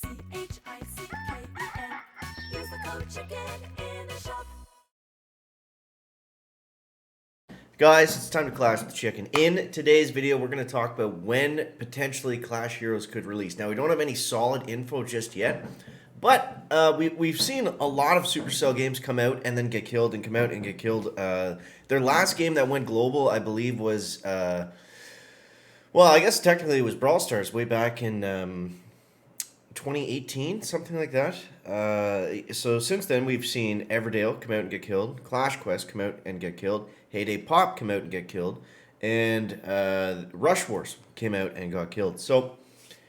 Use the code CHICKEN in the shop. Guys, it's time to Clash with the Chicken. In today's video, we're going to talk about when potentially Clash Heroes could release. Now, we don't have any solid info just yet, but we've seen a lot of Supercell games come out and then get killed and come out and get killed. Their last game that went global, I believe, was, well, I guess technically it was Brawl Stars way back in 2018, something like that. So since then, we've seen Everdale come out and get killed, Clash Quest come out and get killed, Heyday Pop come out and get killed, and Rush Wars came out and got killed. So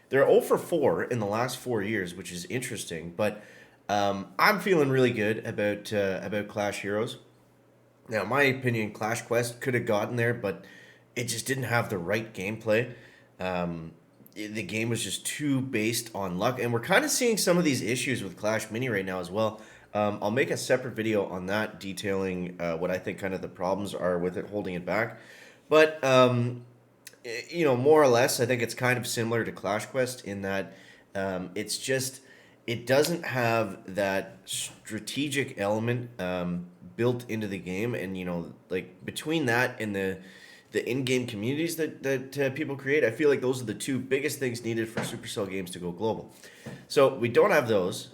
they're 0 for 4 in the last 4 years, which is interesting. But I'm feeling really good about Clash Heroes. Now, in my opinion, Clash Quest could have gotten there, but it just didn't have the right gameplay. The game was just too based on luck, and we're kind of seeing some of these issues with Clash Mini right now as well. I'll make a separate video on that, detailing what I think kind of the problems are with it, holding it back. But more or less, I think it's kind of similar to Clash Quest in that it's just it doesn't have that strategic element built into the game, and like between that and the in-game communities that people create, I feel like those are the two biggest things needed for Supercell games to go global. So we don't have those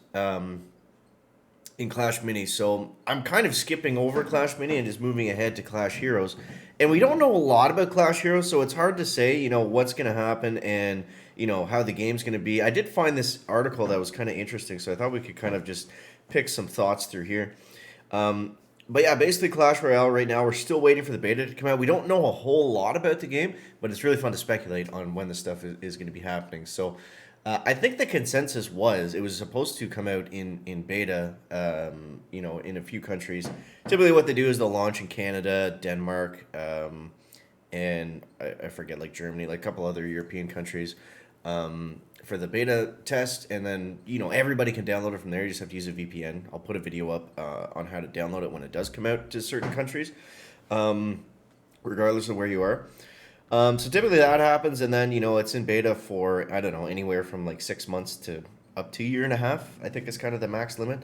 in Clash Mini, so I'm kind of skipping over Clash Mini and just moving ahead to Clash Heroes. And we don't know a lot about Clash Heroes, so it's hard to say, what's going to happen and, how the game's going to be. I did find this article that was kind of interesting, so I thought we could kind of just pick some thoughts through here. But yeah, basically Clash Royale right now, we're still waiting for the beta to come out. We don't know a whole lot about the game, but it's really fun to speculate on when the stuff is going to be happening. So I think the consensus was it was supposed to come out in beta, in a few countries. Typically what they do is they'll launch in Canada, Denmark, and I forget, like Germany, like a couple other European countries. For the beta test, and then everybody can download it from there. You just have to use a VPN. I'll put a video up on how to download it when it does come out to certain countries, regardless of where you are. So typically that happens, and then it's in beta for, I don't know, anywhere from like 6 months to up to a year and a half. I think is kind of the max limit.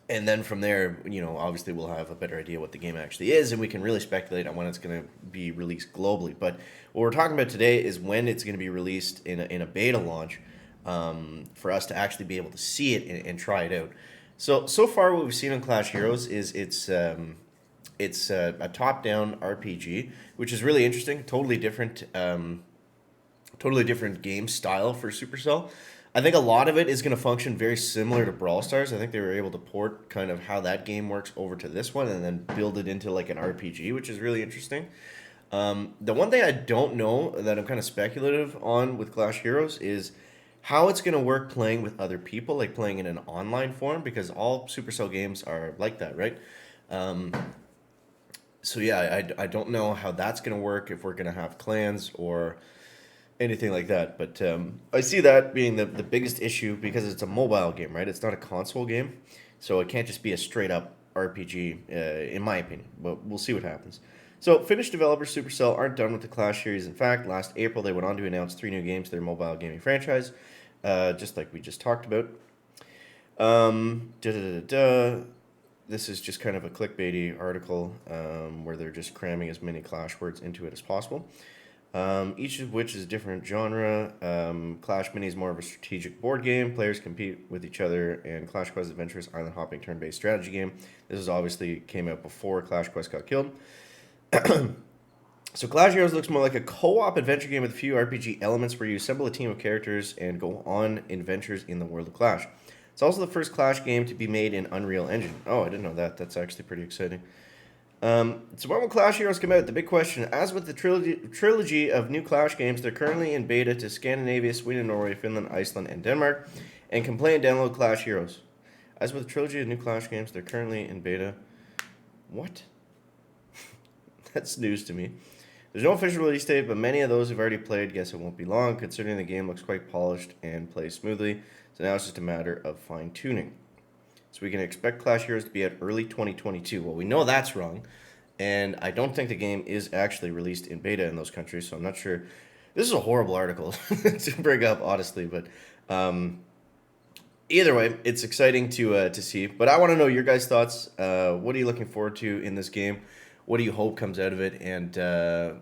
And then from there, obviously we'll have a better idea what the game actually is, and we can really speculate on when it's going to be released globally. But what we're talking about today is when it's going to be released in a beta launch, for us to actually be able to see it and try it out. So far what we've seen on Clash Heroes is it's a top-down RPG, which is really interesting. Totally different game style for Supercell. I think a lot of it is going to function very similar to Brawl Stars. I think they were able to port kind of how that game works over to this one and then build it into like an RPG, which is really interesting. The one thing I don't know that I'm kind of speculative on with Clash Heroes is how it's going to work playing with other people, like playing in an online form, because all Supercell games are like that, right? So yeah, I don't know how that's going to work, if we're going to have clans or anything like that. But I see that being the biggest issue because it's a mobile game, right? It's not a console game. So it can't just be a straight up RPG, in my opinion. But we'll see what happens. So Finnish developer Supercell aren't done with the Clash series. In fact, last April they went on to announce 3 new games to their mobile gaming franchise, just like we just talked about. This is just kind of a clickbaity article where they're just cramming as many Clash words into it as possible. Each of which is a different genre. Clash Mini is more of a strategic board game. Players compete with each other, and Clash Quest adventurous island hopping turn-based strategy game. This is obviously came out before Clash Quest got killed. So Clash Heroes looks more like a co-op adventure game with a few RPG elements where you assemble a team of characters and go on adventures in the world of Clash. It's also the first Clash game to be made in Unreal Engine. Oh, I didn't know that. That's actually pretty exciting. So when will Clash Heroes come out? The big question. As with the trilogy of new Clash games, they're currently in beta to Scandinavia, Sweden, Norway, Finland, Iceland, and Denmark, and can play and download Clash Heroes. As with the trilogy of new Clash games, they're currently in beta. What? That's news to me. There's no official release date, but many of those who've already played guess it won't be long, considering the game looks quite polished and plays smoothly. So now it's just a matter of fine-tuning. So we can expect Clash Heroes to be at early 2022. Well, we know that's wrong, and I don't think the game is actually released in beta in those countries, so I'm not sure This is a horrible article to bring up, honestly, but either way, it's exciting to see. But I want to know your guys' thoughts. What are you looking forward to in this game? What do you hope comes out of it? And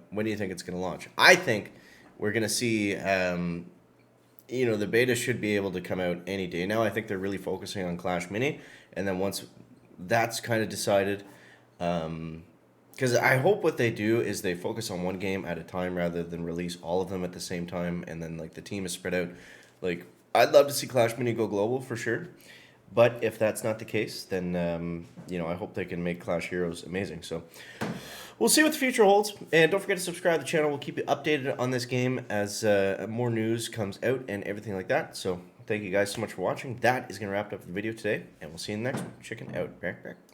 when do you think it's going to launch? I think we're going to see. The beta should be able to come out any day now. I think they're really focusing on Clash Mini, and then once that's kind of decided, because I hope what they do is they focus on one game at a time rather than release all of them at the same time, and then like the team is spread out. Like I'd love to see Clash Mini go global for sure, but if that's not the case, then I hope they can make Clash Heroes amazing. So we'll see what the future holds, and don't forget to subscribe to the channel. We'll keep you updated on this game as more news comes out and everything like that. So thank you guys so much for watching. That is going to wrap up the video today, and we'll see you in the next one. Chicken out. Back.